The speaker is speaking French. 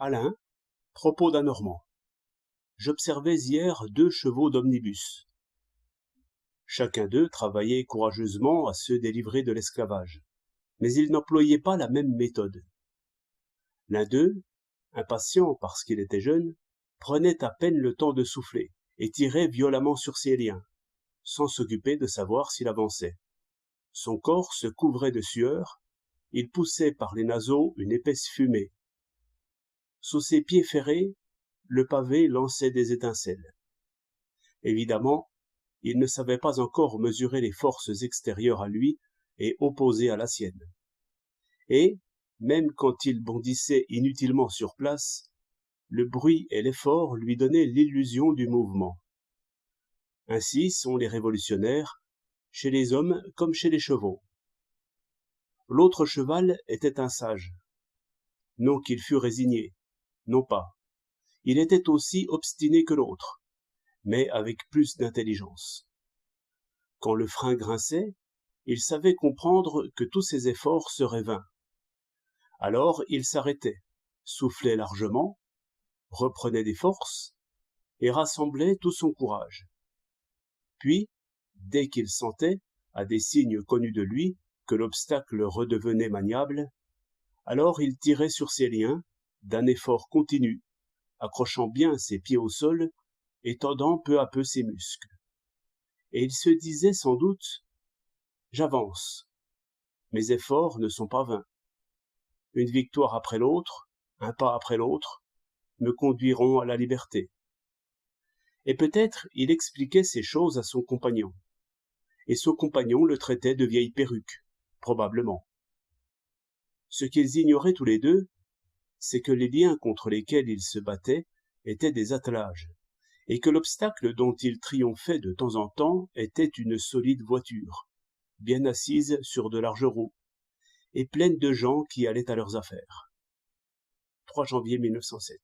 Alain, propos d'un Normand. J'observais hier 2 chevaux d'omnibus. Chacun d'eux travaillait courageusement à se délivrer de l'esclavage, mais ils n'employaient pas la même méthode. L'un d'eux, impatient parce qu'il était jeune, prenait à peine le temps de souffler et tirait violemment sur ses liens, sans s'occuper de savoir s'il avançait. Son corps se couvrait de sueur, il poussait par les naseaux une épaisse fumée. Sous ses pieds ferrés, le pavé lançait des étincelles. Évidemment, il ne savait pas encore mesurer les forces extérieures à lui et opposées à la sienne. Et, même quand il bondissait inutilement sur place, le bruit et l'effort lui donnaient l'illusion du mouvement. Ainsi sont les révolutionnaires, chez les hommes comme chez les chevaux. L'autre cheval était un sage. Non qu'il fût résigné, non pas. Il était aussi obstiné que l'autre, mais avec plus d'intelligence. Quand le frein grinçait, il savait comprendre que tous ses efforts seraient vains. Alors il s'arrêtait, soufflait largement, reprenait des forces et rassemblait tout son courage. Puis, dès qu'il sentait, à des signes connus de lui, que l'obstacle redevenait maniable, alors il tirait sur ses liens, d'un effort continu, accrochant bien ses pieds au sol et tendant peu à peu ses muscles. Et il se disait sans doute « J'avance, mes efforts ne sont pas vains. Une victoire après l'autre, un pas après l'autre, me conduiront à la liberté. » Et peut-être il expliquait ces choses à son compagnon. Et son compagnon le traitait de vieille perruque, probablement. Ce qu'ils ignoraient tous les deux, c'est que les liens contre lesquels ils se battaient étaient des attelages, et que l'obstacle dont ils triomphaient de temps en temps était une solide voiture, bien assise sur de larges roues, et pleine de gens qui allaient à leurs affaires. 3 janvier 1907.